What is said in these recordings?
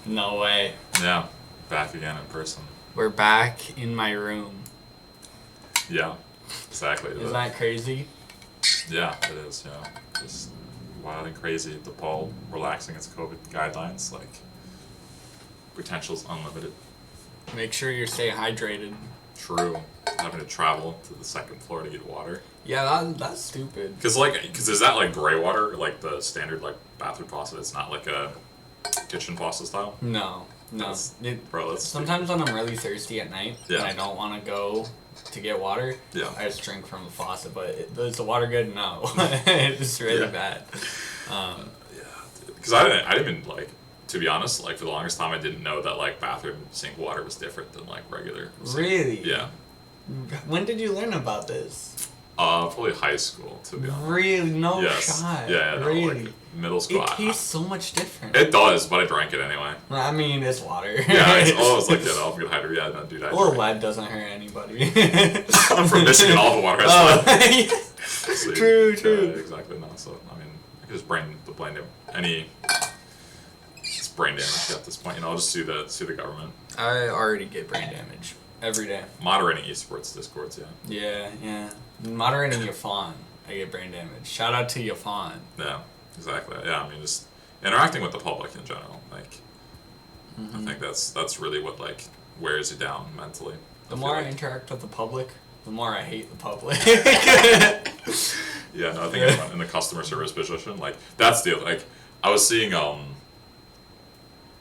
No way. Yeah, back again in person. We're back in my room. Yeah, exactly. Isn't that crazy? Yeah, it is. Yeah, just wild and crazy. DePaul relaxing its COVID guidelines, like potential's unlimited. Make sure you stay hydrated. True. Having to travel to the second floor to get water. Yeah, that's stupid. Cause is that like gray water, like the standard like bathroom faucet? It's not like a kitchen faucet style. No. Bro, that's sometimes when I'm really thirsty at night and Yeah. I don't want to go to get water, Yeah. I just drink from the faucet. But is the water good? No, it's really Yeah. bad. Yeah, because I didn't even like, to be honest, like for the longest time I didn't know that like bathroom sink water was different than like regular sink. Really? Yeah. When did you learn about this? Probably high school, to be honest. Really? No Yes. shot. Yeah, no, really? like middle school. It tastes so much different. It does, but I drank it anyway. I mean, it's water. Yeah, it's always like, I'll get hydrated. Yeah, no, dude, I Well, drank. lead doesn't hurt anybody. I'm from Michigan, all the water has lead. So, True. Yeah, exactly, no, so, I mean, I could just blame it's brain damage at this point, I'll just sue the government. I already get brain damage every day. Moderating esports discords, Yeah. Moderating your fawn, I get brain damage. Shout out to your fawn. Yeah, exactly, yeah, I mean, just interacting with the public in general, like, I think that's really what, like, wears you down mentally. The more I interact with the public, the more I hate the public. Yeah, no, I think in the customer service position, like, that's the, like, I was seeing,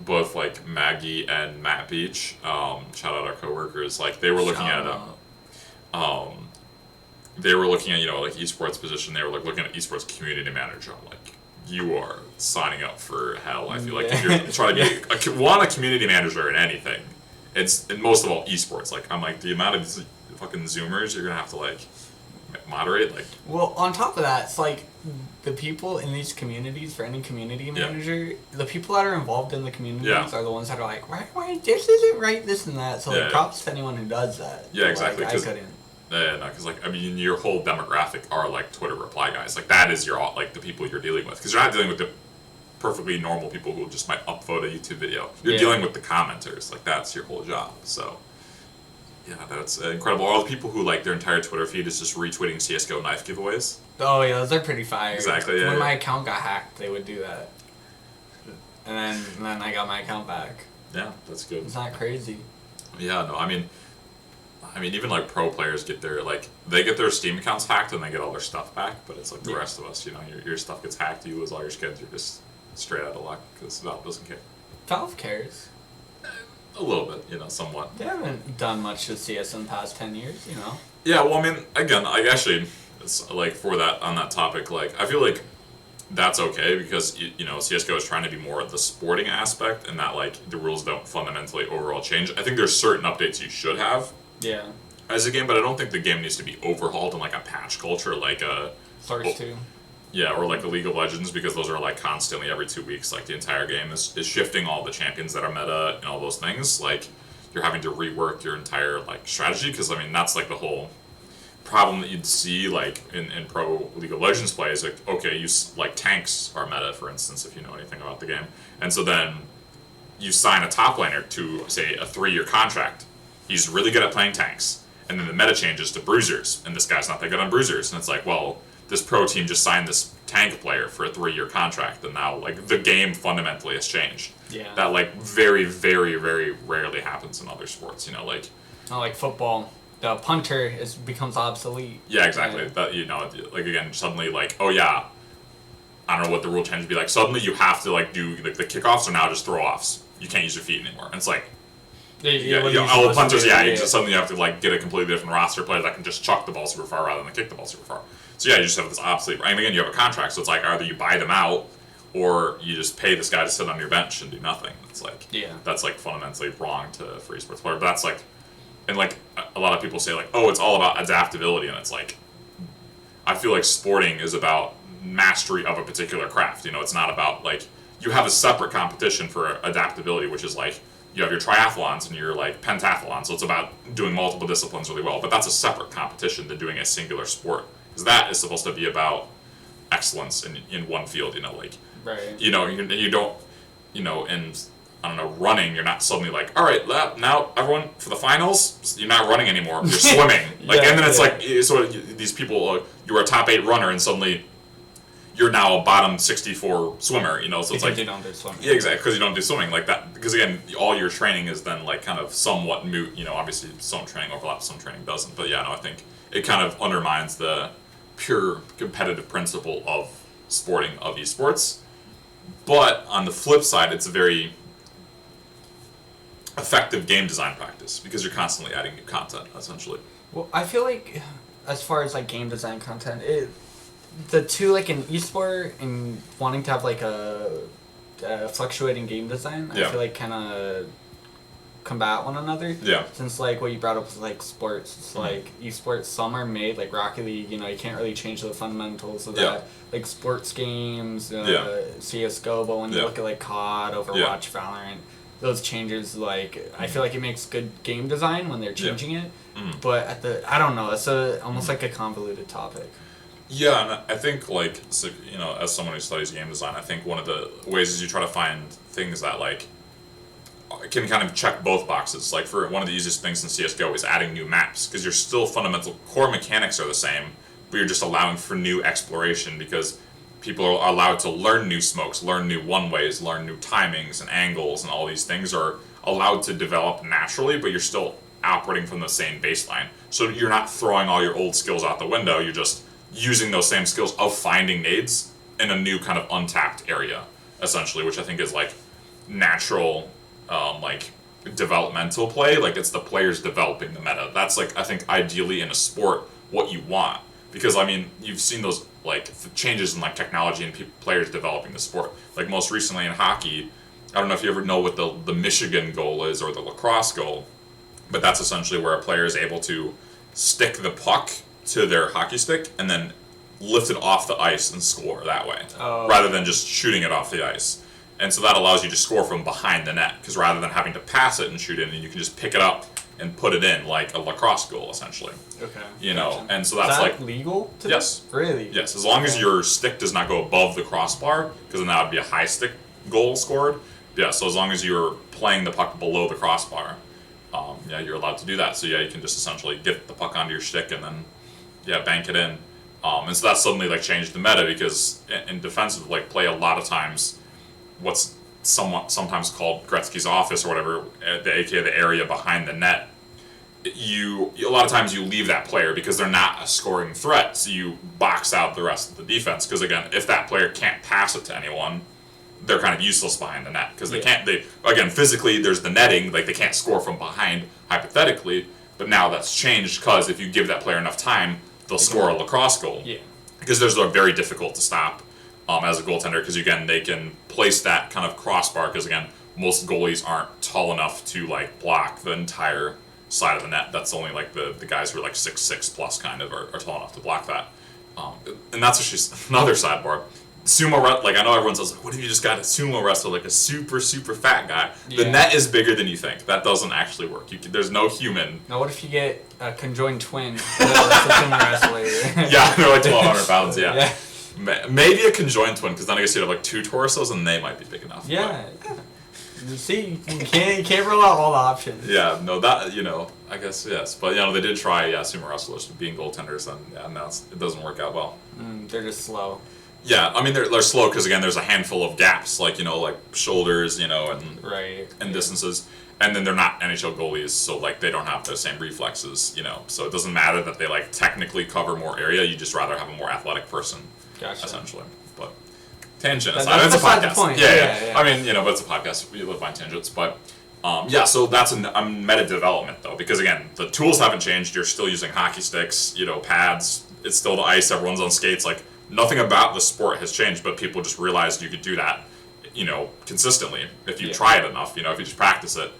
both, like, Maggie and Matt Beach, shout out our coworkers, like, they were looking at, like, esports position, they were, like, looking at esports community manager, I'm like, you are signing up for hell, I feel like, if you're trying to be, a community manager in anything, and most of all, esports, like, I'm like, the amount of fucking Zoomers you're gonna have to, like, moderate, like... Well, on top of that, it's like the people in these communities, for any community manager, the people that are involved in the communities are the ones that are like, why, this isn't right, this and that. So, like, props to anyone who does that. Yeah, exactly. Like, I couldn't. Yeah, no, because, like, I mean, your whole demographic are, like, Twitter reply guys. Like, that is your, like, the people you're dealing with. Because you're not dealing with the perfectly normal people who just might upvote a YouTube video. You're dealing with the commenters. Like, that's your whole job. So... yeah, that's incredible. All the people who, like, their entire Twitter feed is just retweeting CSGO knife giveaways. Oh, yeah, those are pretty fire. Exactly, yeah. When my account got hacked, they would do that. And then I got my account back. Yeah, that's good. It's not crazy. Yeah, no, I mean, even, like, pro players get their, like, they get their Steam accounts hacked and they get all their stuff back, but it's like the rest of us, your stuff gets hacked, you lose all your skins, you're just straight out of luck, because Valve doesn't care. Valve cares. A little bit, somewhat. They haven't done much with CS in the past 10 years, Yeah, well, I mean, again, it's like, for that, on that topic, like, I feel like that's okay, because, CSGO is trying to be more of the sporting aspect, and that, like, the rules don't fundamentally overall change. I think there's certain updates you should have as a game, but I don't think the game needs to be overhauled in, like, a patch culture, like a... Source 2. Yeah, or like the League of Legends, because those are like constantly every 2 weeks, like the entire game is shifting all the champions that are meta and all those things. Like, you're having to rework your entire, like, strategy, because, I mean, that's, like, the whole problem that you'd see, like, in pro League of Legends play is, like, okay, like, tanks are meta, for instance, if you know anything about the game. And so then you sign a top laner to, say, a 3-year contract. He's really good at playing tanks. And then the meta changes to bruisers, and this guy's not that good on bruisers. And it's like, well... this pro team just signed this tank player for a 3-year contract, and now, like, the game fundamentally has changed. Yeah. That, like, very, very, very rarely happens in other sports, like... Not like football. The punter becomes obsolete. Yeah, exactly. Yeah. That, like, again, suddenly, like, oh, yeah, I don't know what the rule change would be like. Suddenly you have to, like, do, like, the kickoffs are now just throw-offs. You can't use your feet anymore. And it's like... all the punters, suddenly you have to, like, get a completely different roster player that can just chuck the ball super far rather than kick the ball super far. So yeah, you just have this obsolete. And again, you have a contract, so it's like either you buy them out, or you just pay this guy to sit on your bench and do nothing. It's like that's like fundamentally wrong for esports player. But that's like, and like a lot of people say like, oh, it's all about adaptability, and it's like, I feel like sporting is about mastery of a particular craft. It's not about like you have a separate competition for adaptability, which is like you have your triathlons and your like pentathlons. So it's about doing multiple disciplines really well. But that's a separate competition than doing a singular sport. Because that is supposed to be about excellence in one field, like, right. You don't, and I don't know, running, you're not suddenly like, all right, now everyone for the finals, you're not running anymore, you're swimming. Like, and then it's like, so these people, you were a top 8 runner, and suddenly you're now a bottom 64 swimmer, you know, so it's like... Because you don't do swimming. Yeah, exactly, because you don't do swimming, like that, because again, all your training is then, like, kind of somewhat moot, you know, obviously some training overlaps, some training doesn't, but yeah, no, I think it kind of undermines the pure competitive principle of sporting, of esports. But on the flip side, it's a very effective game design practice because you're constantly adding new content, essentially. Well, I feel like as far as like game design content, the two, like in esport and wanting to have like a fluctuating game design, I feel like kind of combat one another. Yeah. Since like what you brought up was like sports, it's like esports, some are made like Rocket League, you know, you can't really change the fundamentals of that. Like sports games, CS:GO, but when you look at like COD, Overwatch, Valorant, those changes, like I feel like it makes good game design when they're changing it. But I don't know, it's almost like a convoluted topic. Yeah, and I think, like, so, you know, as someone who studies game design, I think one of the ways is you try to find things that, like, can kind of check both boxes. Like, for one of the easiest things in CSGO is adding new maps, because your still fundamental core mechanics are the same, but you're just allowing for new exploration, because people are allowed to learn new smokes, learn new one-ways, learn new timings and angles, and all these things are allowed to develop naturally, but you're still operating from the same baseline. So you're not throwing all your old skills out the window, you're just using those same skills of finding nades in a new kind of untapped area, essentially, which I think is like natural, like developmental play. Like it's the players developing the meta. That's like, I think ideally in a sport what you want, because I mean you've seen those like changes in like technology and players developing the sport. Like most recently in hockey, I don't know if you ever know what the Michigan goal is or the lacrosse goal, but that's essentially where a player is able to stick the puck to their hockey stick and then lift it off the ice and score that way, rather than just shooting it off the ice. And so that allows you to score from behind the net, because rather than having to pass it and shoot it, you can just pick it up and put it in like a lacrosse goal, essentially. Okay. You know, and so that's is that like legal to yes, do? Really? Yes, as long as your stick does not go above the crossbar, because then that would be a high stick goal scored. Yeah, so as long as you're playing the puck below the crossbar, yeah, you're allowed to do that. So yeah, you can just essentially get the puck onto your stick and then bank it in. And so that's suddenly like changed the meta, because in defensive like play, a lot of times what's sometimes called Gretzky's office or whatever, aka the area behind the net, a lot of times you leave that player because they're not a scoring threat, so you box out the rest of the defense, because again, if that player can't pass it to anyone, they're kind of useless behind the net, because again, physically there's the netting, like they can't score from behind hypothetically, but now that's changed, because if you give that player enough time, they'll score a lacrosse goal. Yeah. Because those are very difficult to stop as a goaltender, because again, they can place that kind of crossbar, because again, most goalies aren't tall enough to like block the entire side of the net. That's only like the guys who are like 6'6" plus kind of are tall enough to block that. And that's actually another sidebar. Sumo, like I know everyone says, what if you just got a sumo wrestler, like a super fat guy? Yeah. The net is bigger than you think. That doesn't actually work. There's no human. Now, what if you get a conjoined twin that's a sumo wrestler? Yeah, they're like 1,200 pounds. Yeah. Maybe a conjoined twin, because then I guess you'd have like 2 torsos, and they might be big enough. Yeah. You see, you can't rule out all the options. Yeah, no, that, I guess, yes. But, they did try, sumo wrestlers being goaltenders, and no, it doesn't work out well. They're just slow. Yeah, I mean, they're slow because, again, there's a handful of gaps, like, like shoulders, and distances. And then they're not NHL goalies, so, like, they don't have the same reflexes, So it doesn't matter that they, like, technically cover more area. You just rather have a more athletic person, essentially. But tangent aside, it's a podcast. Point. Yeah. I mean, but it's a podcast. We live by tangents. But, so that's a meta development, though, because, again, the tools haven't changed. You're still using hockey sticks, pads. It's still the ice. Everyone's on skates. Like, nothing about the sport has changed, but people just realized you could do that, consistently if you try it enough, if you just practice it.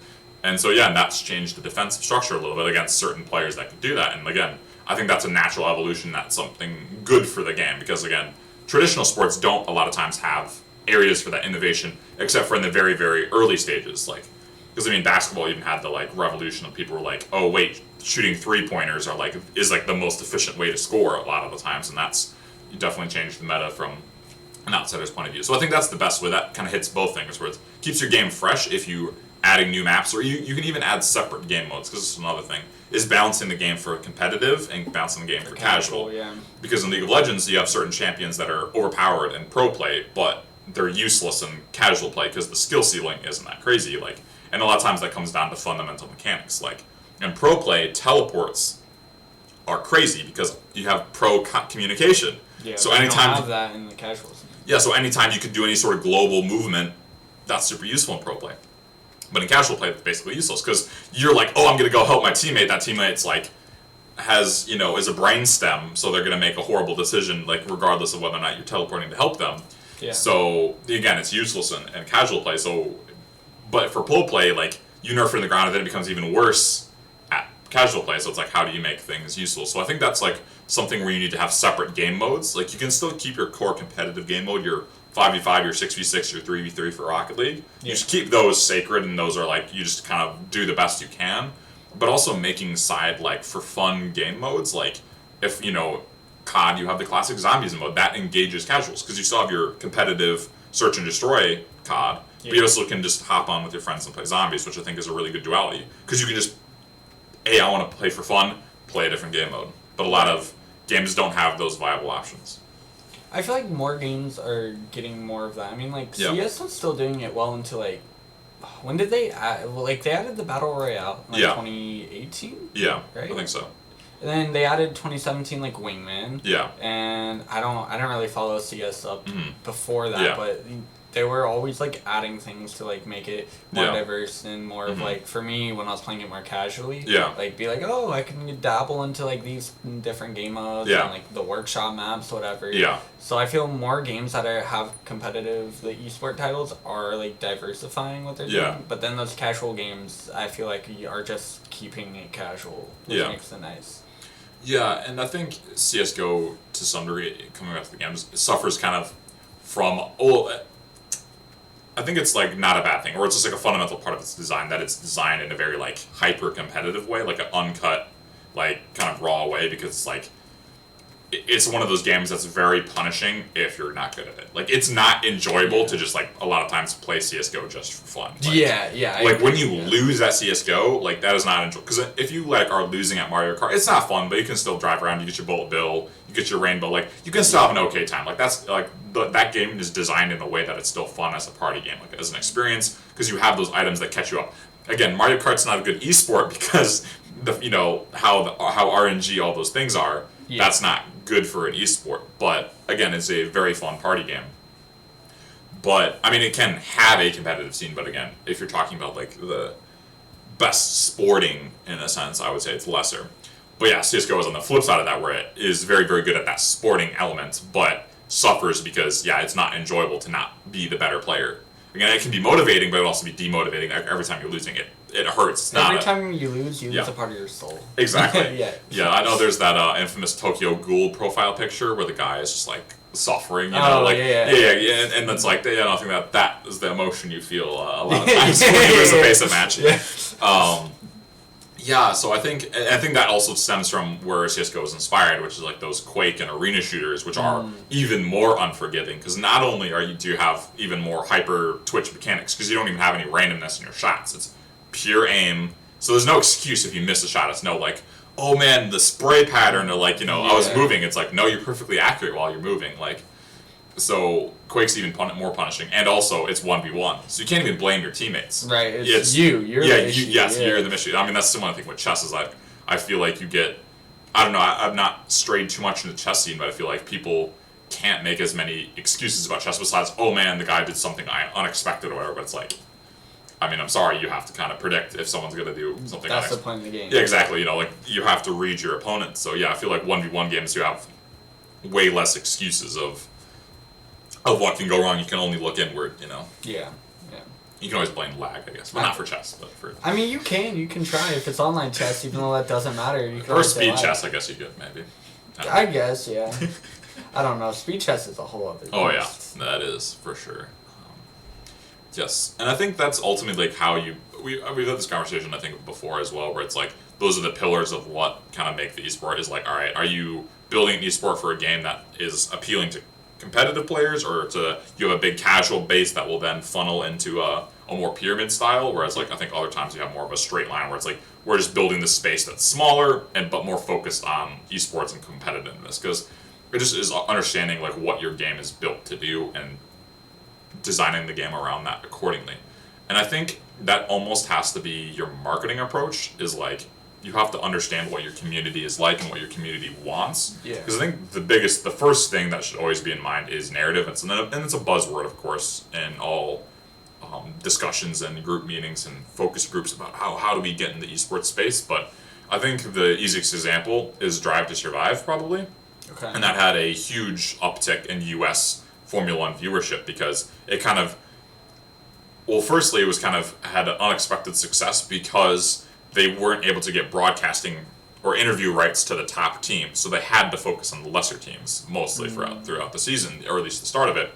And so, and that's changed the defensive structure a little bit against certain players that could do that. And again, I think that's a natural evolution. That's something good for the game, because again, traditional sports don't a lot of times have areas for that innovation, except for in the very, very early stages. Like, because I mean, basketball even had the like revolution of people were like, oh wait, shooting 3-pointers is the most efficient way to score a lot of the times, and that's. You definitely changed the meta from an outsider's point of view. So I think that's the best way. That kind of hits both things, where it keeps your game fresh if you adding new maps, or you can even add separate game modes, because this is another thing, is balancing the game for competitive and balancing the game for casual. Yeah. Because in League of Legends, you have certain champions that are overpowered in pro play, but they're useless in casual play because the skill ceiling isn't that crazy. Like, and a lot of times that comes down to fundamental mechanics. Like, in pro play, teleports are crazy because you have pro communication. Yeah, so anytime anytime you don't have that in the casual scene. Yeah, so anytime you can do any sort of global movement, that's super useful in pro play. But in casual play, it's basically useless because you're like, oh, I'm gonna go help my teammate. That teammate's like has is a brain stem, so they're gonna make a horrible decision, like regardless of whether or not you're teleporting to help them. Yeah. So again, it's useless in casual play. So, but for pro play, like you nerf it in the ground, and then it becomes even worse at casual play. So it's like, how do you make things useful? So I think that's like something where you need to have separate game modes. Like you can still keep your core competitive game mode, your 5v5, your 6v6, your 3v3 for Rocket League. You just keep those sacred, and those are like, you just kind of do the best you can. But also making side, like, for fun game modes, like, if, COD, you have the classic zombies mode, that engages casuals, because you still have your competitive search and destroy COD, but you also can just hop on with your friends and play zombies, which I think is a really good duality. Because you can just, hey, I want to play for fun, play a different game mode. But a lot of games don't have those viable options. I feel like more games are getting more of that. I mean, like, CS was still doing it well into, like, when did they add, they added the Battle Royale in, 2018? Yeah, right? I think so. And then they added 2017, like, Wingman. Yeah. And I don't really follow CS up before that, but they were always, like, adding things to, like, make it more diverse and more of, like, for me, when I was playing it more casually, like, be like, oh, I can dabble into, like, these different game modes and, like, the workshop maps, whatever. Yeah. So I feel more games that have competitive, the esport titles are, like, diversifying what they're doing. But then those casual games, I feel like, are just keeping it casual, which makes it nice. Yeah, and I think CSGO, to some degree, coming back to the games, suffers kind of from... I think it's like not a bad thing, or it's just like a fundamental part of its design, that it's designed in a very like hyper competitive way, like an uncut, like kind of raw way, because it's like it's one of those games that's very punishing if you're not good at it. Like it's not enjoyable to just like a lot of times play CS:GO just for fun. Like, like when you lose at CS:GO, like that is not enjoyable. Because if you like are losing at Mario Kart, it's not fun, but you can still drive around. You get your bullet bill, you get your rainbow. Like you can still have an okay time. Like that's like that game is designed in a way that it's still fun as a party game, like as an experience, because you have those items that catch you up. Again, Mario Kart's not a good esport because how RNG all those things are. That's not good for an esport, but again, it's a very fun party game. But I mean, it can have a competitive scene, but again, if you're talking about like the best sporting in a sense, I would say it's lesser. But yeah, CS:GO is on the flip side of that, where it is very, very good at that sporting element, but suffers because it's not enjoyable to not be the better player. Again, it can be motivating, but it also be demotivating. Every time you're losing, it hurts. It's every time you lose a part of your soul. Exactly. Yeah, I know there's that infamous Tokyo Ghoul profile picture where the guy is just like suffering, and it's like, I don't think that is the emotion you feel a lot of times when you lose a basic match. So I think that also stems from where CS:GO is inspired, which is like those Quake and arena shooters, which are even more unforgiving, because not only do you have even more hyper twitch mechanics, because you don't even have any randomness in your shots. It's pure aim, so there's no excuse if you miss a shot. It's no like, oh man, the spray pattern, or like I was moving. It's like, no, you're perfectly accurate while you're moving. Like, so Quake's even more punishing, and also it's 1v1, so you can't even blame your teammates. Right, it's you. You're the issue. You're the issue. I mean, that's similar thing with chess. Is like, I feel like you get, I don't know, I've not strayed too much in the chess scene, but I feel like people can't make as many excuses about chess besides, oh man, the guy did something unexpected or whatever. But it's like, I mean, I'm sorry, you have to kind of predict if someone's going to do something. That's the point of the game. Yeah, exactly. Like you have to read your opponent. So yeah, I feel like 1v1 games, you have way less excuses of what can go wrong. You can only look inward, Yeah. You can always blame lag, I guess. Well, not for chess, but for... I mean, you can try. If it's online chess, even though that doesn't matter. You can or speed chess, I guess you could, maybe. I guess, yeah. I don't know. Speed chess is a whole other thing. Oh, yeah. That is, for sure. Yes. And I think that's ultimately like how you... We've had this conversation, I think, before as well, where it's like, those are the pillars of what kind of make the esport is like, all right, are you building an esport for a game that is appealing to competitive players, or you have a big casual base that will then funnel into a more pyramid style, whereas like I think other times you have more of a straight line where it's like we're just building this space that's smaller but more focused on esports and competitiveness, because it just is understanding like what your game is built to do and designing the game around that accordingly. And I think that almost has to be your marketing approach, is like you have to understand what your community is like and what your community wants. Yeah. Because I think the first thing that should always be in mind is narrative. And it's a buzzword, of course, in all discussions and group meetings and focus groups about how do we get in the esports space. But I think the easiest example is Drive to Survive, probably. Okay. And that had a huge uptick in U.S. Formula One viewership because it kind of, well, firstly, it was kind of had an unexpected success because they weren't able to get broadcasting or interview rights to the top team, so they had to focus on the lesser teams mostly throughout the season, or at least the start of it.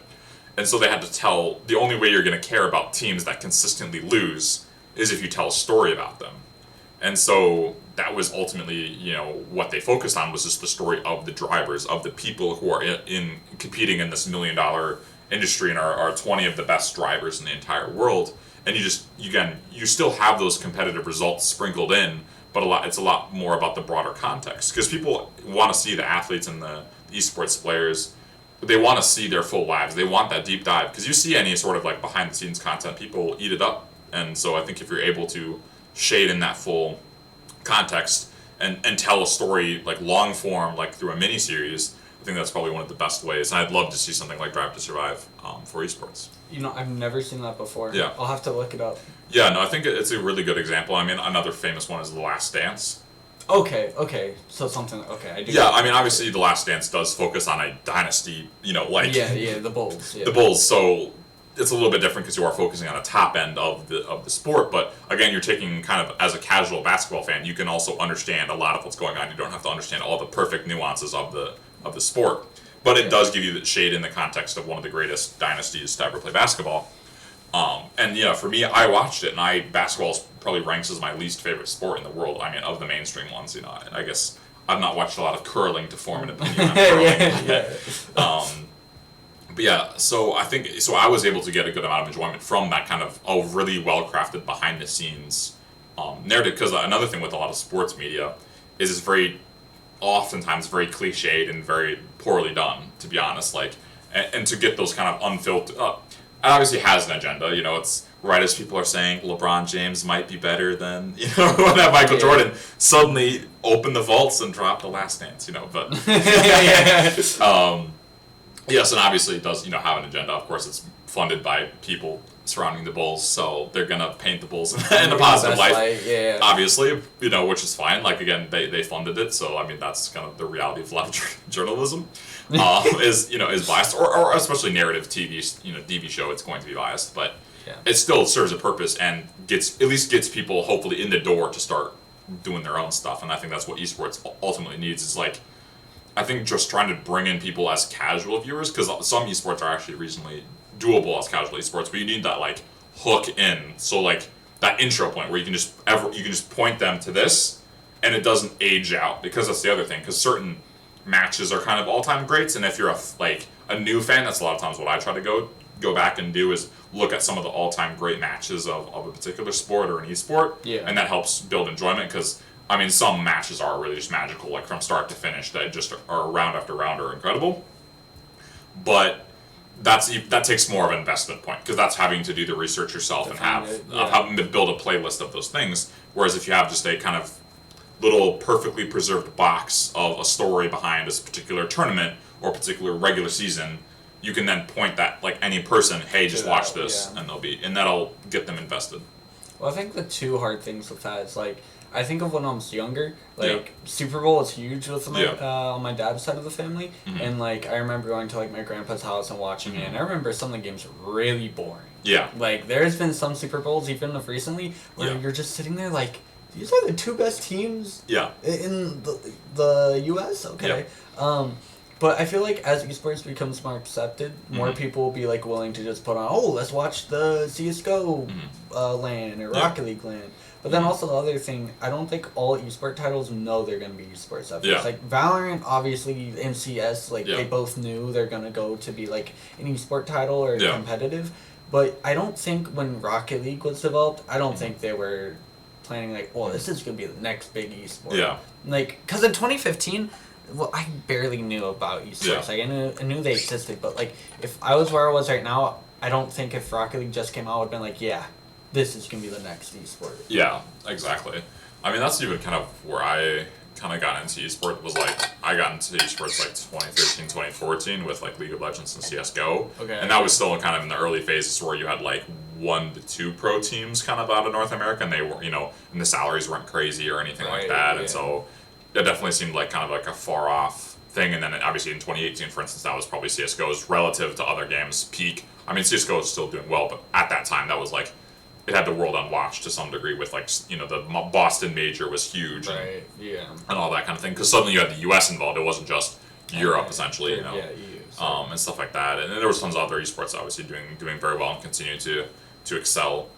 And so they had to tell, the only way you're going to care about teams that consistently lose is if you tell a story about them. And so that was ultimately, what they focused on was just the story of the drivers, of the people who are in competing in this $1 million industry and are 20 of the best drivers in the entire world. And you still have those competitive results sprinkled in, but it's a lot more about the broader context, because people want to see the athletes and the esports players. They want to see their full lives. They want that deep dive, because you see any sort of like behind the scenes content, people eat it up. And so I think if you're able to shade in that full context and tell a story like long form, like through a mini series, I think that's probably one of the best ways. And I'd love to see something like Drive to Survive for esports. I've never seen that before. Yeah. I'll have to look it up. Yeah, no, I think it's a really good example. I mean, another famous one is The Last Dance. Okay. So something, I do. Yeah, I mean, obviously The Last Dance does focus on a dynasty, like... Yeah, the Bulls. Yeah. The Bulls, so it's a little bit different because you are focusing on the top end of the sport, but again, you're taking kind of, as a casual basketball fan, you can also understand a lot of what's going on. You don't have to understand all the perfect nuances of the sport, but it does give you the shade in the context of one of the greatest dynasties to ever play basketball. And for me, I watched it, and basketball probably ranks as my least favorite sport in the world. I mean, of the mainstream ones, I guess I've not watched a lot of curling to form an opinion on curling. But yeah, so I was able to get a good amount of enjoyment from that kind of really well-crafted behind-the-scenes narrative, because another thing with a lot of sports media is it's oftentimes very cliched and very poorly done, to be honest. And to get those kind of unfiltered, it obviously has an agenda. It's right as people are saying LeBron James might be better than that Michael Jordan suddenly opened the vaults and dropped The Last Dance. But yes, and obviously it does have an agenda. Of course, it's funded by people surrounding the Bulls, so they're gonna paint the Bulls in a positive light. Obviously, which is fine. Like, again, they funded it, so I mean that's kind of the reality of a lot of journalism. Is biased, or especially narrative TV, TV show. It's going to be biased, but it still serves a purpose and at least gets people hopefully in the door to start doing their own stuff. And I think that's what esports ultimately needs. Is like, I think just trying to bring in people as casual viewers, because some esports are actually reasonably doable as casual esports, but you need that like hook in. So like that intro point where you can just point them to this, and it doesn't age out, because that's the other thing. Because certain matches are kind of all-time greats, and if you're a new fan, that's a lot of times what I try to go back and do is look at some of the all-time great matches of a particular sport or an esport, and that helps build enjoyment. Because I mean, some matches are really just magical, like from start to finish, that just are round after round are incredible. But that takes more of an investment point, because that's having to do the research yourself and having to build a playlist of those things. Whereas if you have just a kind of little perfectly preserved box of a story behind a particular tournament or a particular regular season, you can then point that, like any person, hey, just watch this, and that'll get them invested. Well, I think the two hard things with that is I think of when I was younger, Super Bowl is huge with on my dad's side of the family, and I remember going to my grandpa's house and watching it, and I remember some of the games were really boring. Yeah. There's been some Super Bowls, even of recently, where you're just sitting there these are the two best teams in the U.S.? Okay. But I feel like as esports becomes more accepted, more people will be like willing to just put on, let's watch the CS:GO LAN or Rocket League LAN. But then also the other thing, I don't think all esport titles know they're going to be esports efforts. Yeah. Like Valorant, obviously, MCS, they both knew they're going to go to be like an esport title or competitive. But I don't think when Rocket League was developed, I don't think they were planning like, this is going to be the next big esport. Yeah. Like, because in 2015... Well, I barely knew about esports. Like, I knew they existed, but like, if I was where I was right now, I don't think if Rocket League just came out, I would have been like, this is gonna be the next esport. Yeah, exactly. I mean, that's even kind of where I kind of got into esport. Was like I got into esports like 2013, 2014 with like League of Legends and CS:GO, and that was still kind of in the early phases where you had like 1 to 2 pro teams kind of out of North America, and they were and the salaries weren't crazy or anything like that, and so. It definitely seemed like kind of like a far off thing, and then obviously in 2018, for instance, that was probably CS:GO's relative to other games peak. I mean, CS:GO is still doing well, but at that time, that was like it had the world on watch to some degree. With like the Boston major was huge, and all that kind of thing. Because suddenly you had the U.S. involved. It wasn't just Europe essentially, EU, and stuff like that. And then there was tons of other esports obviously doing very well and continue to excel.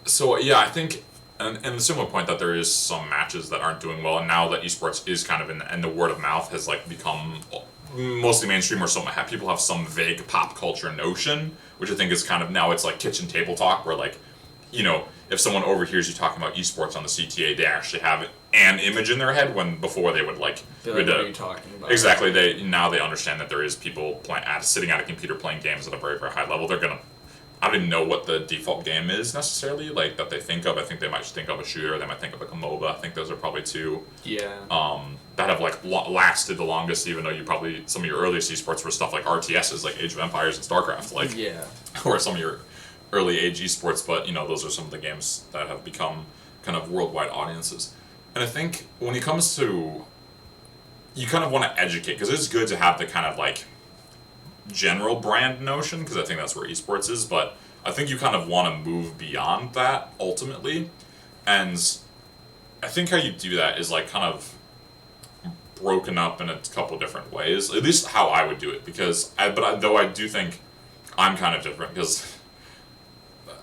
So I think. And the similar point that there is some matches that aren't doing well, and now that esports is kind of and the word of mouth has like become mostly mainstream, or people have some vague pop culture notion, which I think is kind of now it's like kitchen table talk, where like, if someone overhears you talking about esports on the CTA, they actually have an image in their head when before they would like. What are you talking about? Exactly. They understand that there is people sitting at a computer playing games at a very very high level. They're gonna. I don't even know what the default game is necessarily, like, that they think of. I think they might just think of a shooter. They might think of, like, a MOBA. I think those are probably 2. That have, like, lasted the longest, even though some of your earliest esports were stuff like RTSs, like Age of Empires and StarCraft, like, or some of your early age esports, but, those are some of the games that have become kind of worldwide audiences. And I think when it comes to, you kind of want to educate, because it's good to have the kind of, like, general brand notion, because I think that's where esports is, but I think you kind of want to move beyond that ultimately, and I think how you do that is like kind of broken up in a couple different ways, at least how I would do it, because though I do think I'm kind of different, because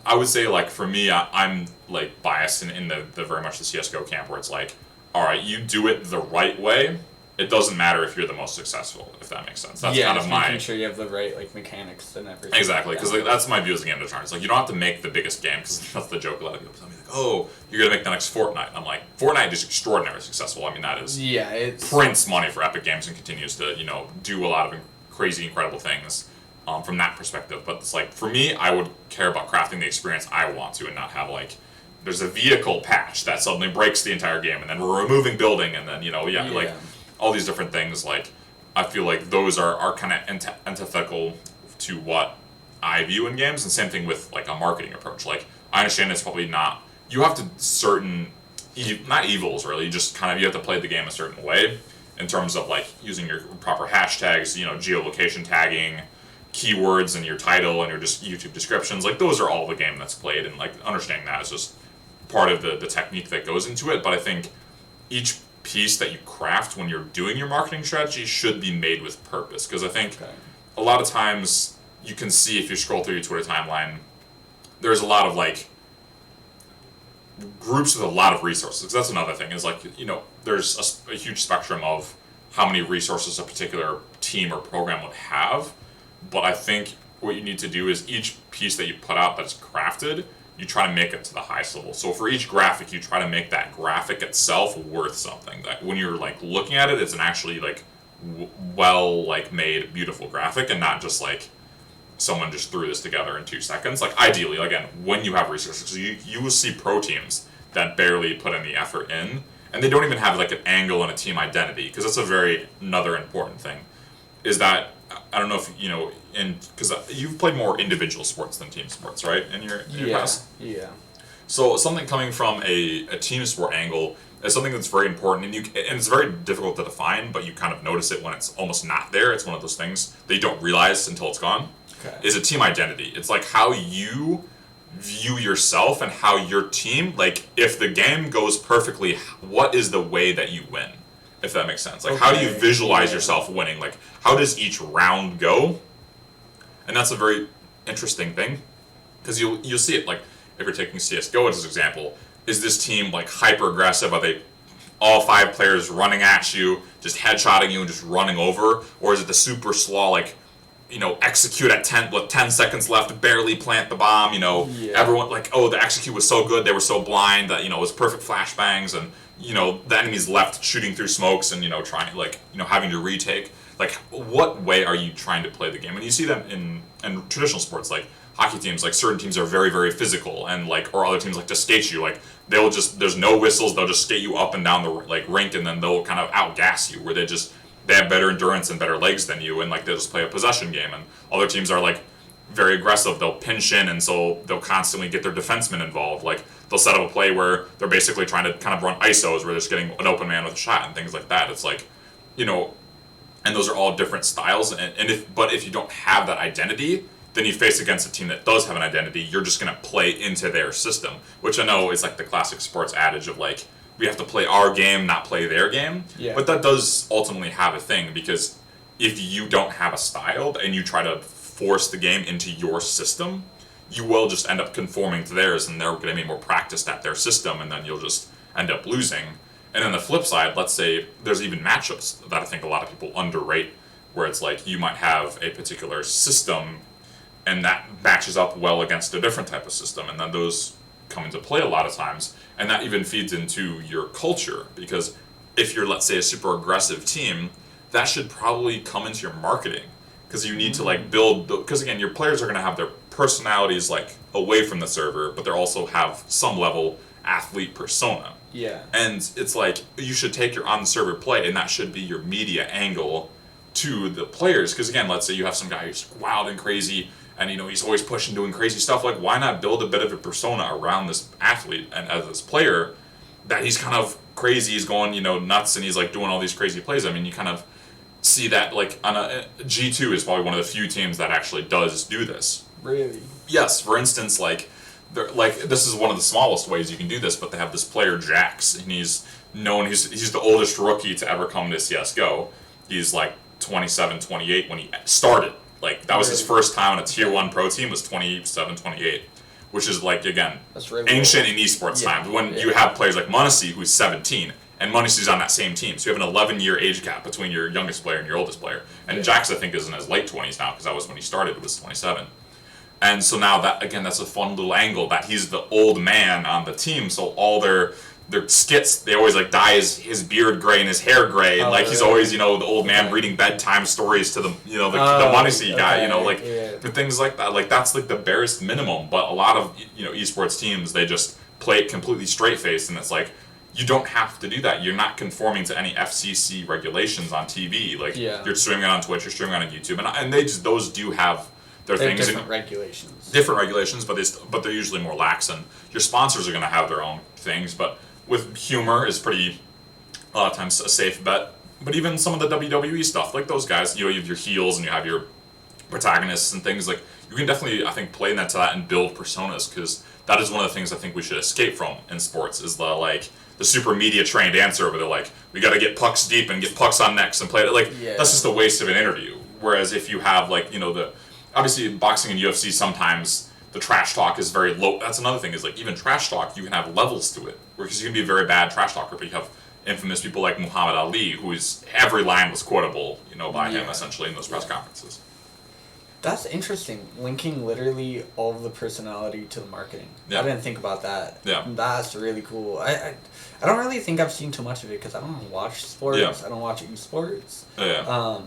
I would say like for me I'm like biased in the very much the CSGO camp, where it's like, alright, you do it the right way. It doesn't matter if you're the most successful, if that makes sense. That's kind of making sure you have the right like mechanics and everything. Exactly, because like, that's my view as a game designer. It's like you don't have to make the biggest game, because that's the joke. A lot of people tell me like, you're gonna make the next Fortnite. I'm like, Fortnite is extraordinarily successful. I mean, that is it prints money for Epic Games and continues to do a lot of crazy, incredible things from that perspective. But it's like for me, I would care about crafting the experience I want to, and not have like. There's a vehicle patch that suddenly breaks the entire game, and then we're removing building, and then like. All these different things, like, I feel like those are kind of antithetical to what I view in games, and same thing with, like, a marketing approach. Like, I understand it's probably not, you have to not evils, really, you just kind of, you have to play the game a certain way, in terms of, like, using your proper hashtags, geolocation tagging, keywords in your title, and your just YouTube descriptions, like, those are all the game that's played, and, like, understanding that is just part of the technique that goes into it, but I think each piece that you craft when you're doing your marketing strategy should be made with purpose, because I think a lot of times you can see if you scroll through your Twitter timeline, there's a lot of like groups with a lot of resources. That's another thing is like there's a huge spectrum of how many resources a particular team or program would have, but I think what you need to do is each piece that you put out that's crafted, you try to make it to the highest level. So for each graphic, you try to make that graphic itself worth something. That when you're like looking at it, it's an actually like well like made, beautiful graphic, and not just like someone just threw this together in 2 seconds. Like ideally, again, when you have resources, you will see pro teams that barely put any effort in, and they don't even have like an angle and a team identity, because that's another important thing. Is that I don't know if because you've played more individual sports than team sports, right? In your past. Yeah. So something coming from a team sport angle is something that's very important, and it's very difficult to define, but you kind of notice it when it's almost not there. It's one of those things that you don't realize until it's gone. Okay. Is a team identity. It's like how you view yourself and how your team, like if the game goes perfectly, what is the way that you win? if that makes sense. Like, how do you visualize yourself winning? Like, how does each round go? And that's a very interesting thing, because you'll see it, like, if you're taking CSGO as an example, is this team, like, hyper-aggressive? Are they all 5 players running at you, just headshotting you and just running over? Or is it the super slow, like, execute at 10 seconds left, barely plant the bomb, everyone, like, oh, the execute was so good, they were so blind that, it was perfect flashbangs, and, the enemy's left shooting through smokes and, trying, like, having to retake. Like, what way are you trying to play the game? And you see that in traditional sports, like, hockey teams, like, certain teams are very, very physical, and, like, or other teams like to skate you, like, they'll just, there's no whistles, they'll just skate you up and down the, like, rink, and then they'll kind of outgas you, where they have better endurance and better legs than you, and, like, they'll just play a possession game. And other teams are, like, very aggressive. They'll pinch in, and so they'll constantly get their defensemen involved. Like, they'll set up a play where they're basically trying to kind of run ISOs, where they're just getting an open man with a shot and things like that. It's like, and those are all different styles. And if you don't have that identity, then you face against a team that does have an identity. You're just going to play into their system, which I know is like the classic sports adage of, like, we have to play our game, not play their game. Yeah. But that does ultimately have a thing, because if you don't have a style and you try to force the game into your system, you will just end up conforming to theirs, and they're going to be more practiced at their system, and then you'll just end up losing. And on the flip side, let's say there's even matchups that I think a lot of people underrate, where it's like you might have a particular system and that matches up well against a different type of system, and then those come into play a lot of times, and that even feeds into your culture, because if you're, let's say, a super aggressive team, that should probably come into your marketing, because you need to, like, build, because again, your players are going to have their personalities, like, away from the server, but they also have some level athlete persona. Yeah. And it's like, you should take your on-the-server play, and that should be your media angle to the players, because again, let's say you have some guy who's wild and crazy, and he's always pushing, doing crazy stuff. Like, why not build a bit of a persona around this athlete and as this player, that he's kind of crazy, he's going nuts, and he's, like, doing all these crazy plays. I mean, you kind of see that, like, on G2 is probably one of the few teams that actually does do this. Really? Yes. For instance, this is one of the smallest ways you can do this, but they have this player Jax, and he's the oldest rookie to ever come to CSGO. He's like 27, 28 when he started. Like, that was his first time on a tier 1 pro team, was 27, 28. Which is, like, again, that's really ancient in esports times. When you have players like Munacy, who's 17, and Munacy's on that same team. So you have an 11-year age gap between your youngest player and your oldest player. And Jax, I think, is in his late 20s now, because that was when he started, was 27. And so now, that's a fun little angle, that he's the old man on the team, so all their skits, they always, like, dye his beard gray and his hair gray, and, like, he's always, the old man reading bedtime stories to the Munacy guy, for things like that. Like, that's, like, the barest minimum, but a lot of, esports teams, they just play it completely straight-faced, and it's like, you don't have to do that. You're not conforming to any FCC regulations on TV. Like, you're streaming it on Twitch, you're streaming it on YouTube, and those do have their things. Different regulations. Different regulations, but they're usually more lax, and your sponsors are going to have their own things, but with humor is pretty, a lot of times, a safe bet. But even some of the WWE stuff, like those guys, you have your heels and you have your protagonists and things, like, you can definitely, I think, play into that and build personas, because that is one of the things I think we should escape from in sports, is the super media trained answer where they're like, we got to get pucks deep and get pucks on necks and play it. Like, that's just a waste of an interview. Whereas if you have, like, obviously boxing and UFC, sometimes the trash talk is very low. That's another thing, is, like, even trash talk, you can have levels to it. Because you can be a very bad trash talker, but you have infamous people like Muhammad Ali, whose every line was quotable, by him, essentially, in those press conferences. That's interesting, linking literally all of the personality to the marketing. Yeah. I didn't think about that. Yeah. That's really cool. I don't really think I've seen too much of it, because I don't watch sports. Yeah. I don't watch esports. Yeah.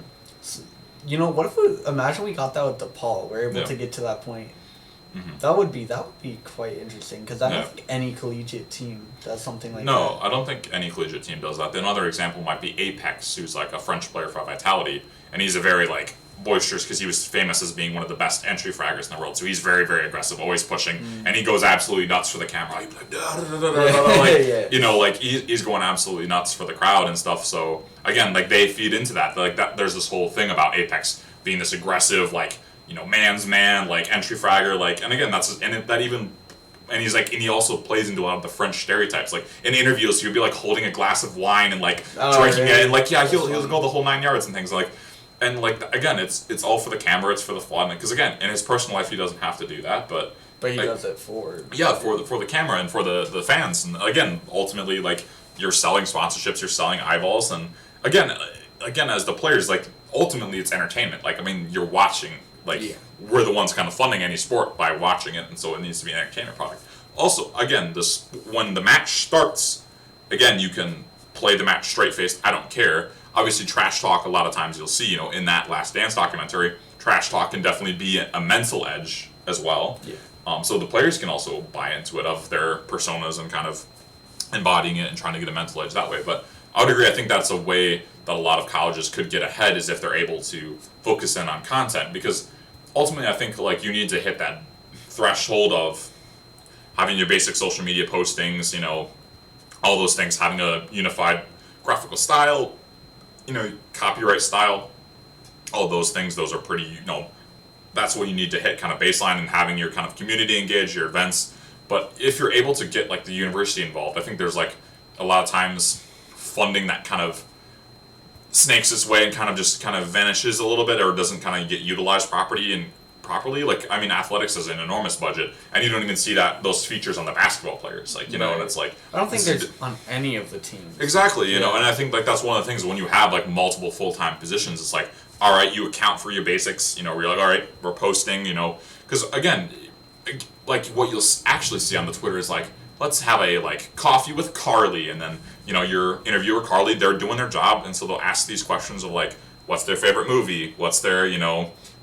What if imagine we got that with DePaul, we're able to get to that point. Mm-hmm. That would be quite interesting, because I don't think any collegiate team does something like that. No, I don't think any collegiate team does that. Another example might be Apex, who's, like, a French player for Vitality, and he's a very, like, boisterous, because he was famous as being one of the best entry fraggers in the world. So he's very, very aggressive, always pushing, and he goes absolutely nuts for the camera. He's like, he's going absolutely nuts for the crowd and stuff. So again, like, they feed into that. Like, that, there's this whole thing about Apex being this aggressive, like, man's man, like, entry fragger, like, and again, that even and he also plays into a lot of the French stereotypes. Like in interviews, he'll be like holding a glass of wine and like drinking it, and like he'll go the whole 9 yards and things like. And like again, it's all for the camera, it's for the fun. Because again, in his personal life, he doesn't have to do that, but he does it for the camera and for the fans. And again, ultimately, like you're selling sponsorships, you're selling eyeballs, and again, as the players, like ultimately, it's entertainment. Like I mean, you're watching. Like we're the ones kind of funding any sport by watching it, and so it needs to be an entertainment product. Also, again, when the match starts, again, you can play the match straight-faced. I don't care. Obviously, trash talk, a lot of times you'll see, in that Last Dance documentary, trash talk can definitely be a mental edge as well. Yeah. So the players can also buy into it of their personas and kind of embodying it and trying to get a mental edge that way. But I would agree, I think that's a way that a lot of colleges could get ahead is if they're able to focus in on content. Because ultimately, I think like you need to hit that threshold of having your basic social media postings, all those things, having a unified graphical style, copyright style, all those things, those are pretty, that's what you need to hit kind of baseline, and having your kind of community engaged, your events. But if you're able to get like the university involved, I think there's like a lot of times funding that kind of snakes its way and kind of vanishes a little bit, or doesn't kind of get utilized properly. Like, I mean, athletics is an enormous budget, and you don't even see those features on the basketball players, like, and it's like... I don't think there's on any of the teams. Exactly, and I think, like, that's one of the things when you have, like, multiple full-time positions, it's like, all right, you account for your basics, where you're like, all right, we're posting, because, again, like, what you'll actually see on the Twitter is, like, let's have a, like, coffee with Carly, and then, your interviewer, Carly, they're doing their job, and so they'll ask these questions of, like, what's their favorite movie, what's their,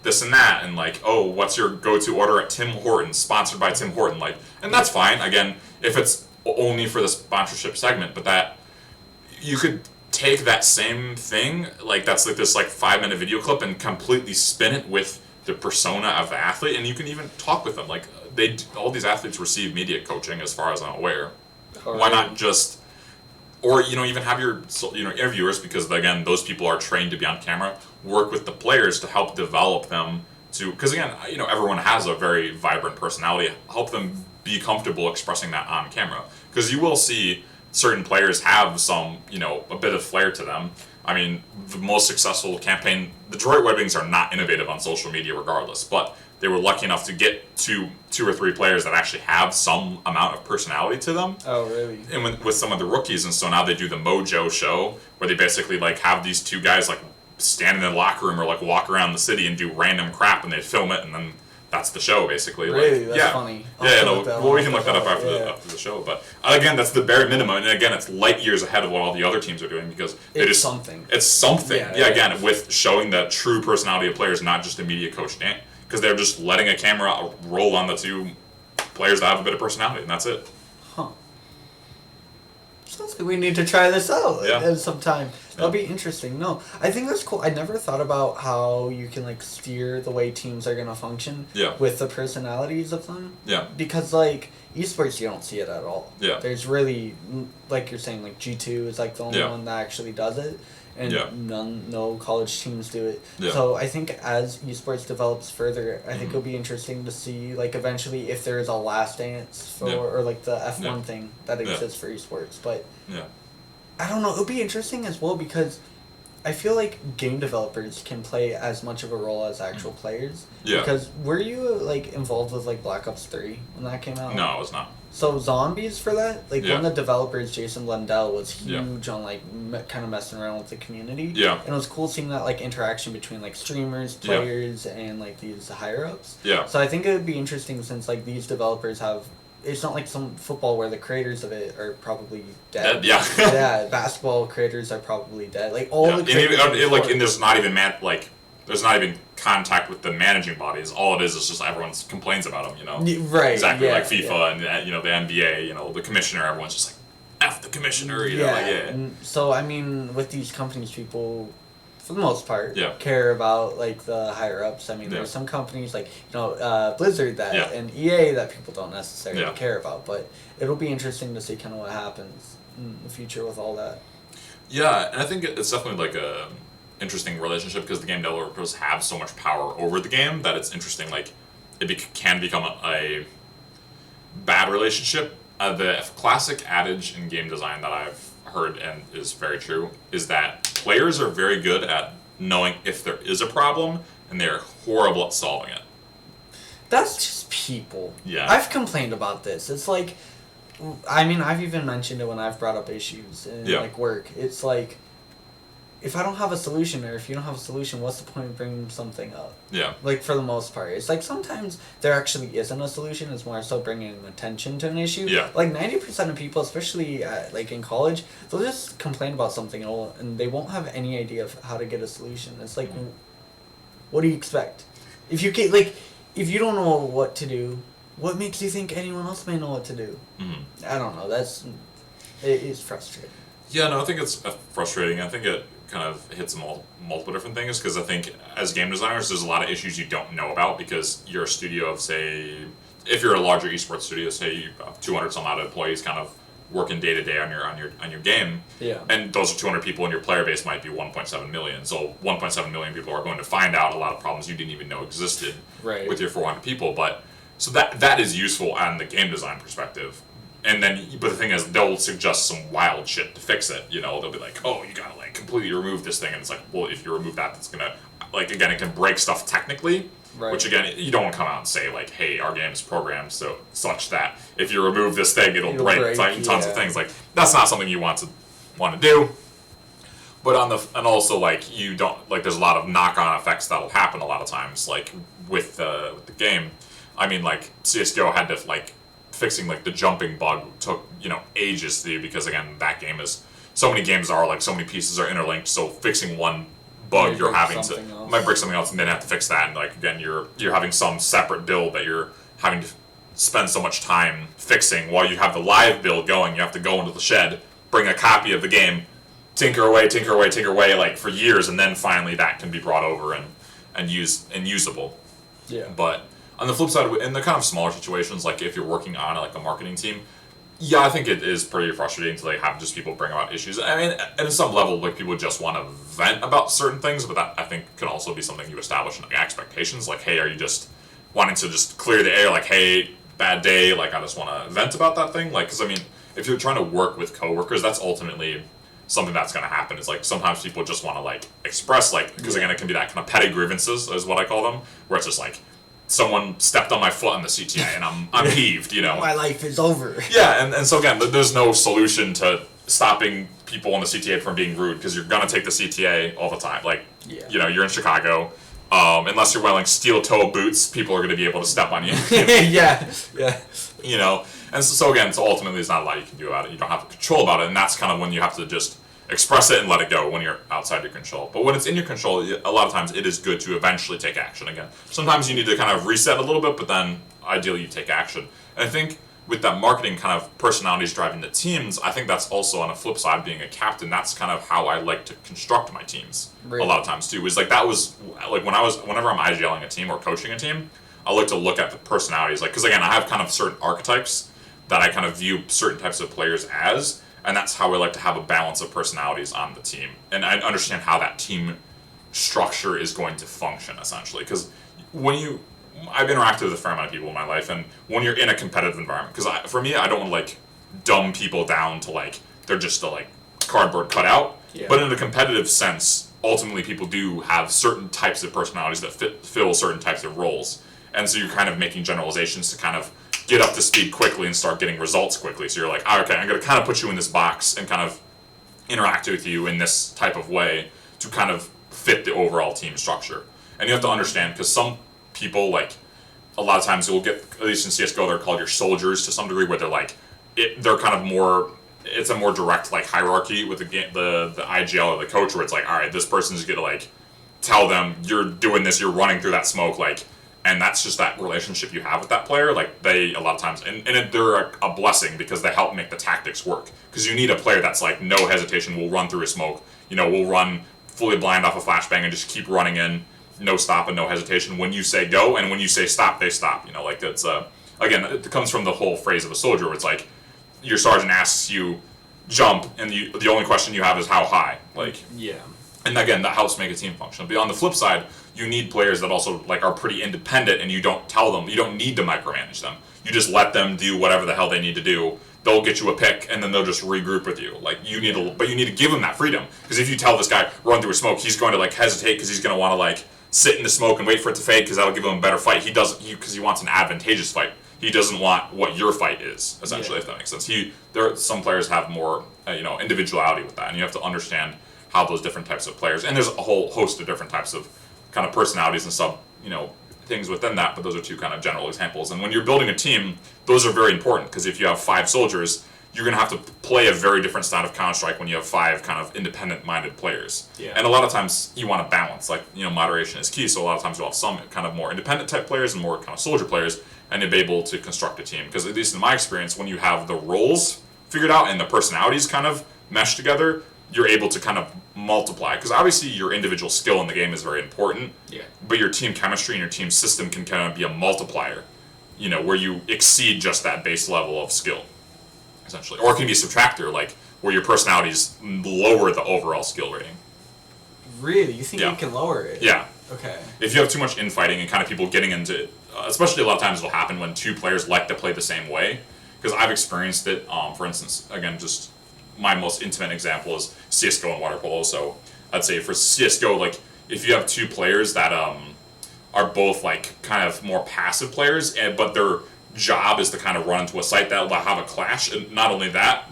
this and that, and like, oh, what's your go-to order at Tim Hortons, sponsored by Tim Horton, like, and that's fine, again, if it's only for the sponsorship segment, but that, you could take that same thing, like, that's like this, like, 5-minute video clip and completely spin it with the persona of the athlete, and you can even talk with them, like, all these athletes receive media coaching, as far as I'm aware. Why not just... Or, even have your, interviewers, because, again, those people are trained to be on camera, work with the players to help develop them to... Because, again, everyone has a very vibrant personality. Help them be comfortable expressing that on camera. Because you will see certain players have some, a bit of flair to them. I mean, the most successful campaign... The Detroit Red Wings are not innovative on social media regardless, but they were lucky enough to get two or three players that actually have some amount of personality to them. Oh, really? And with some of the rookies, and so now they do the Mojo show, where they basically like have these two guys like stand in the locker room or like walk around the city and do random crap, and they film it, and then that's the show basically. Really? Like, That's funny. Well, we can look that up after the show. But again, that's the bare minimum, and again, it's light years ahead of what all the other teams are doing, because it's something. It's something. Yeah, again, with showing the true personality of players, not just a media coach. Because they're just letting a camera roll on the two players that have a bit of personality, and that's it. Huh. Sounds like we need to try this out sometime. That'll be interesting. No, I think that's cool. I never thought about how you can, like, steer the way teams are going to function with the personalities of them. Yeah. Because, like, esports, you don't see it at all. Yeah. There's really, like you're saying, like, G2 is, like, the only one that actually does it. And no college teams do it. Yeah. So I think as esports develops further, I think it'll be interesting to see, like, eventually if there is a Last Dance for or like the F1 thing that exists for esports. But I don't know. It'll be interesting as well, because I feel like game developers can play as much of a role as actual players. Yeah. Because were you, like, involved with, like, Black Ops 3 when that came out? No, I was not. So Zombies for that, like, one of the developers, Jason Blundell, was huge on, like, kind of messing around with the community. Yeah. And it was cool seeing that, like, interaction between, like, streamers, players, and, like, these higher-ups. Yeah. So I think it would be interesting, since, like, these developers have... It's not like some football where the creators of it are probably dead. Yeah, basketball creators are probably dead. Like, all the creators... And there's not even, there's not even contact with the managing bodies. All it is just everyone complains about them, Right. Exactly, like FIFA and, the NBA, the commissioner, everyone's just like, F the commissioner, And so, I mean, with these companies, people, for the most part, care about, like, the higher-ups. I mean, there's some companies, like, Blizzard and EA that people don't necessarily care about. But it'll be interesting to see kind of what happens in the future with all that. Yeah, and I think it's definitely, like, a... interesting relationship, because the game developers have so much power over the game that it's interesting. Like, it can become a bad relationship. The classic adage in game design that I've heard and is very true is that players are very good at knowing if there is a problem, and they're horrible at solving it. That's just people. Yeah. I've complained about this. It's like, I mean, I've even mentioned it when I've brought up issues in like work. It's like, if I don't have a solution, or if you don't have a solution, what's the point of bringing something up? Yeah. Like, for the most part. It's like, sometimes there actually isn't a solution. It's more so bringing attention to an issue. Yeah. Like, 90% of people, especially like in college, they'll just complain about something and they won't have any idea of how to get a solution. It's like, what do you expect? If you get, like, if you don't know what to do, what makes you think anyone else may know what to do? Mm-hmm. I don't know. It is frustrating. Yeah, no, I think it's frustrating. I think it kind of hits multiple different things, because I think as game designers, there's a lot of issues you don't know about because you're a studio of, say, if you're a larger esports studio, say you have 200 some odd employees kind of working day to day on your game. Yeah. And those are 200 people, and your player base might be 1.7 million. So 1.7 million people are going to find out a lot of problems you didn't even know existed with your 400 people. But so that is useful on the game design perspective. And then, but the thing is, they'll suggest some wild shit to fix it. You know, they'll be like, "Oh, you gotta like completely remove this thing," and it's like, well, if you remove that, that's gonna, like, again, it can break stuff technically. Right. Which again, you don't want to come out and say like, "Hey, our game is programmed so such that if you remove this thing, it'll break like, tons of things." Like, that's not something you want to do. But and also like, you don't, like, there's a lot of knock-on effects that'll happen a lot of times, like with the game. I mean, like CS:GO had to like. Fixing like the jumping bug took, you know, ages to do, because again, that game is, so many games are like, so many pieces are interlinked, so fixing one bug you're having to might break something else, and then have to fix that, and like again, you're having some separate build that you're having to spend so much time fixing while you have the live build going. You have to go into the shed, bring a copy of the game, tinker away like for years, and then finally that can be brought over and usable. Yeah. But on the flip side, in the kind of smaller situations, like if you're working on like a marketing team, yeah, I think it is pretty frustrating to like have just people bring about issues. I mean, at some level, like people just want to vent about certain things, but that I think can also be something you establish in like, expectations. Like, hey, are you just wanting to just clear the air? Like, hey, bad day. Like, I just want to vent about that thing. Like, because I mean, if you're trying to work with coworkers, that's ultimately something that's going to happen. Is like sometimes people just want to like express, like, because again, it can be that kind of petty grievances is what I call them, where it's just like, someone stepped on my foot on the CTA and I'm peeved, you know. My life is over. Yeah, and so again, there's no solution to stopping people on the CTA from being rude, because you're gonna take the CTA all the time. Like, you know, you're in Chicago. Unless you're wearing steel-toe boots, people are gonna be able to step on you. Yeah. You know, and so again, so ultimately, there's not a lot you can do about it. You don't have control about it, and that's kind of when you have to just express it and let it go when you're outside your control. But when it's in your control, a lot of times it is good to eventually take action again. Sometimes you need to kind of reset a little bit, but then ideally you take action. And I think with that marketing kind of personalities driving the teams, I think that's also on the flip side, being a captain, that's kind of how I like to construct my teams. Really? A lot of times too, is like, that was like whenever I'm IGLing a team or coaching a team, I like to look at the personalities, like, because again, I have kind of certain archetypes that I kind of view certain types of players as. And that's how I like to have a balance of personalities on the team. And I understand how that team structure is going to function, essentially. Because I've interacted with a fair amount of people in my life, and when you're in a competitive environment, because for me, I don't want to like dumb people down to like, they're just a like cardboard cutout. Yeah. But in a competitive sense, ultimately people do have certain types of personalities that fill certain types of roles. And so you're kind of making generalizations to kind of get up to speed quickly and start getting results quickly. So you're like, okay, I'm going to kind of put you in this box and kind of interact with you in this type of way to kind of fit the overall team structure. And you have to understand, because some people, like, a lot of times you'll get, at least in CSGO, they're called your soldiers to some degree, where they're like, they're kind of more, it's a more direct like hierarchy with the IGL or the coach, where it's like, all right, this person's going to like tell them, you're doing this, you're running through that smoke, like, and that's just that relationship you have with that player. Like, they, a lot of times, and they're a blessing, because they help make the tactics work. Because you need a player that's like, no hesitation, will run through a smoke. You know, will run fully blind off a flashbang and just keep running in, no stop and no hesitation. When you say go, and when you say stop, they stop. You know, like, that's, again, it comes from the whole phrase of a soldier, where it's like, your sergeant asks you, jump, and the only question you have is how high. Like, yeah. And again, that helps make a team function. But on the flip side, you need players that also like are pretty independent, and you don't tell them, you don't need to micromanage them. You just let them do whatever the hell they need to do. They'll get you a pick, and then they'll just regroup with you. Like you need to, but you need to give them that freedom. Because if you tell this guy run through a smoke, he's going to like hesitate because he's going to want to like sit in the smoke and wait for it to fade because that'll give him a better fight. He doesn't, because he wants an advantageous fight. He doesn't want what your fight is, essentially, if that makes sense. Some players have more, individuality with that, and you have to understand how those different types of players, and there's a whole host of different types of kind of personalities and things within that, but those are two kind of general examples. And when you're building a team, those are very important, because if you have 5 soldiers, you're going to have to play a very different style of Counter-Strike when you have 5 kind of independent-minded players. Yeah. And a lot of times you want to balance, moderation is key, so a lot of times you'll have some kind of more independent type players and more kind of soldier players, and you'll be able to construct a team. Because at least in my experience, when you have the roles figured out and the personalities kind of meshed together, you're able to kind of multiply. Because obviously your individual skill in the game is very important, but your team chemistry and your team system can kind of be a multiplier, where you exceed just that base level of skill, essentially. Or it can be a subtractor, like where your personalities lower the overall skill rating. Really? You think you can lower it? Yeah. Okay. If you have too much infighting and kind of people getting into, especially a lot of times it'll happen when 2 players like to play the same way. Because I've experienced it, for instance, again, just my most intimate example is CSGO and water polo. So I'd say for CSGO, like if you have 2 players that are both like kind of more passive players, but their job is to kind of run into a site that will have a clash, and not only that,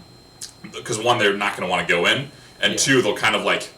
because 1, they're not going to want to go in, and 2, they'll kind of like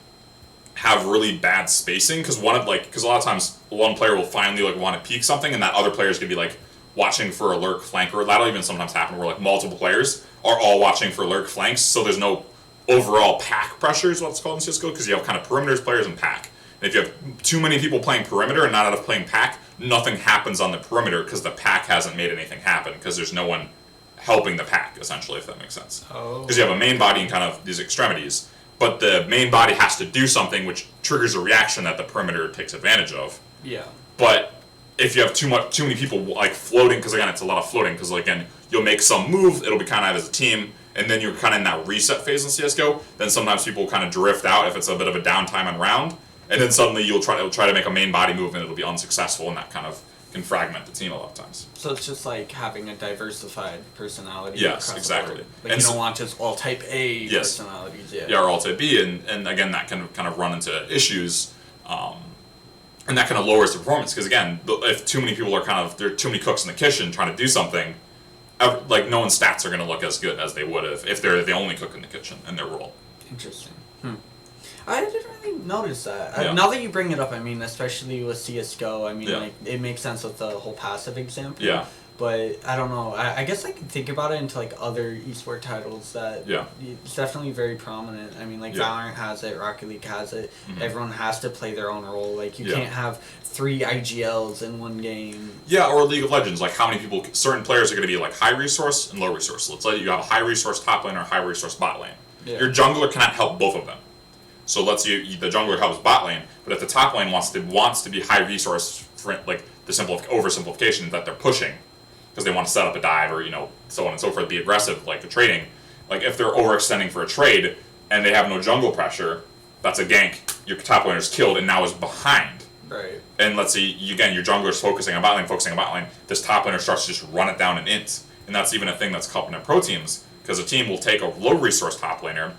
have really bad spacing, because a lot of times one player will finally like want to peek something, and that other player is going to be like watching for a lurk flank, or that'll even sometimes happen where like multiple players are all watching for lurk flanks, so there's no overall pack pressure is what it's called in CSGO, because you have kind of perimeters players and pack. And if you have too many people playing perimeter and not enough playing pack, nothing happens on the perimeter because the pack hasn't made anything happen, because there's no one helping the pack, essentially, if that makes sense. Because you have a main body and kind of these extremities, but the main body has to do something which triggers a reaction that the perimeter takes advantage of. Yeah. But if you have too many people like floating, because again it's a lot of floating, because again you'll make some move, it'll be kind of as a team, and then you're kind of in that reset phase in CSGO. Then sometimes people kind of drift out if it's a bit of a downtime on round, and then suddenly you'll try to make a main body move, and it'll be unsuccessful, and that kind of can fragment the team a lot of times. So it's just like having a diversified personality. Yes, exactly. Like and you don't want just all type A personalities. Yeah, or all type B, and again that can kind of run into issues. And that kind of lowers the performance, because again, if too many people there are too many cooks in the kitchen trying to do something, like no one's stats are going to look as good as they would if they're the only cook in the kitchen in their role. Interesting. I didn't really notice that. Now that you bring it up, I mean, especially with CSGO, I mean, like it makes sense with the whole passive example. Yeah. But I don't know. I guess I can think about it into like other esport titles that it's definitely very prominent. I mean, like Valorant has it, Rocket League has it. Mm-hmm. Everyone has to play their own role. Like you can't have 3 IGLs in one game. Yeah, or League of Legends. Like how many people? Certain players are going to be like high resource and low resource. Let's say you have a high resource top lane or a high resource bot lane. Yeah. Your jungler cannot help both of them. So let's say the jungler helps bot lane, but if the top lane wants to be high resource, for like the oversimplification that they're pushing, because they want to set up a dive or so on and so forth, be aggressive like the trading. Like if they're overextending for a trade and they have no jungle pressure, that's a gank. Your top laner is killed and now is behind. Right. And let's say your jungler is focusing on bot lane. This top laner starts to just run it down and int, and that's even a thing that's common in pro teams, because a team will take a low resource top laner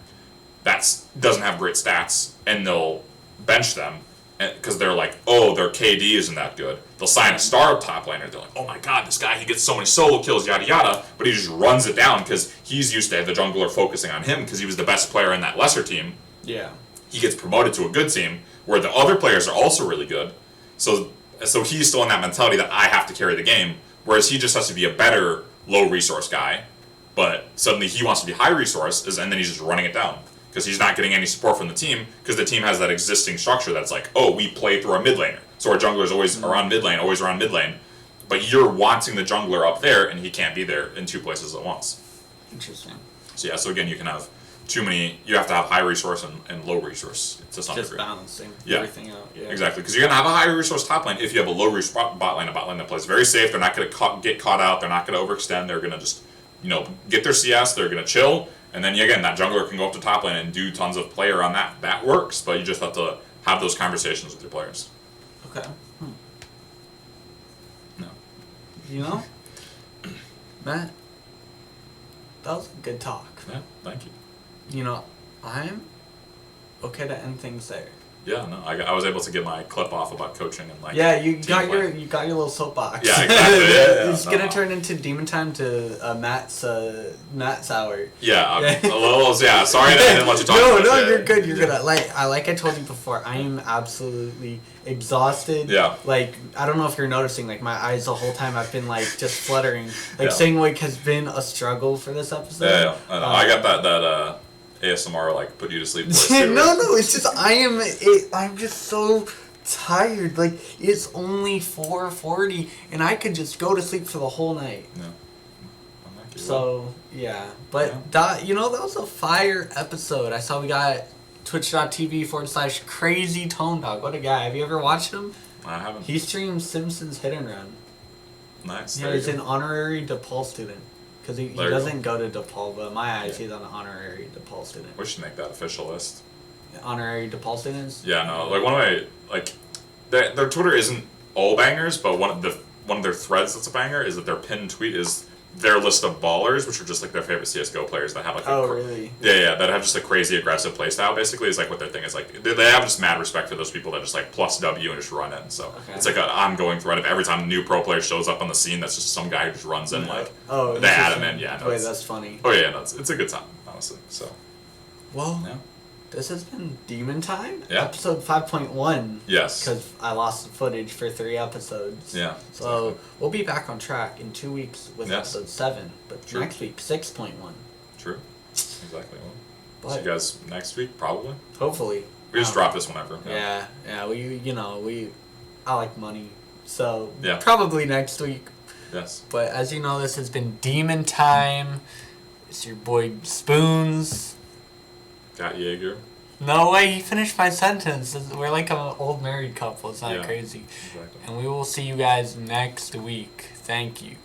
that doesn't have great stats and they'll bench them because they're like, oh, their KD isn't that good. They'll sign a star top laner. They're like, oh my god, this guy, he gets so many solo kills, yada yada, but he just runs it down because he's used to the jungler focusing on him because he was the best player in that lesser team. Yeah. He gets promoted to a good team where the other players are also really good. So he's still in that mentality that I have to carry the game, whereas he just has to be a better low resource guy, but suddenly he wants to be high resource, and then he's just running it down. Because he's not getting any support from the team, because the team has that existing structure that's like, oh, we play through our mid laner. So our jungler is always around mid lane, but you're wanting the jungler up there, and he can't be there in 2 places at once. Interesting. So again, you can have you have to have high resource and low resource to some degree. Just balancing everything out. Yeah. Exactly, because you're going to have a high resource top lane if you have a low resource bot lane, a bot lane that plays very safe. They're not going to get caught out. They're not going to overextend. They're going to just, get their CS. They're going to chill. And then, again, that jungler can go up to top lane and do tons of player on that. That works, but you just have to have those conversations with your players. Okay. No. You know, Matt, that was a good talk. Yeah, thank you. You know, I'm okay to end things there. Yeah, no, I was able to get my clip off about coaching and like. Yeah, you got your little soapbox. Yeah, exactly. Yeah, It's gonna turn into demon time to Matt's hour. Yeah, a little. Yeah, sorry that I didn't let you talk. No, you're good. You're good. Like I told you before, I am absolutely exhausted. Yeah. Like I don't know if you're noticing, like my eyes the whole time I've been like just fluttering. Like saying like has been a struggle for this episode. Yeah. I know. I got that ASMR like put you to sleep voice too, no, it's just I'm just so tired. Like it's only 4:40 and I could just go to sleep for the whole night. No. So yeah, but that was a fire episode. I saw we got twitch.tv/crazy tone dog. What a guy. Have you ever watched him? I haven't. He streams Simpsons Hit and Run. Nice. Yeah, he's an honorary DePaul student. Because he doesn't go to DePaul, but in my eyes, he's an honorary DePaul student. We should make that official list. Honorary DePaul students? Yeah, no. Like, one of my, like, their Twitter isn't all bangers, but one of their threads that's a banger is that their pinned tweet is their list of ballers, which are just, like, their favorite CSGO players that have, like, really? Yeah, that have just a crazy aggressive playstyle, basically, is, like, what their thing is. Like, they have just mad respect for those people that just, like, plus W and just run in. So, it's, like, an ongoing thread of every time a new pro player shows up on the scene, that's just some guy who just runs in, like, they add him in, yeah. No, wait, that's funny. Oh, yeah, no, it's a good time, honestly, so. Well, yeah. This has been Demon Time? Yeah. Episode 5.1. Yes. Because I lost the footage for 3 episodes. Yeah. So, we'll be back on track in 2 weeks with episode 7. But next week, 6.1. True. Exactly. Well, see you guys next week, probably. Hopefully. We just drop this whenever. Yeah. I like money. So, yeah. Probably next week. Yes. But as you know, this has been Demon Time. It's your boy Spoonz. GottJaeger. No way, he finished my sentence. We're like an old married couple. It's not crazy. Exactly. And we will see you guys next week. Thank you.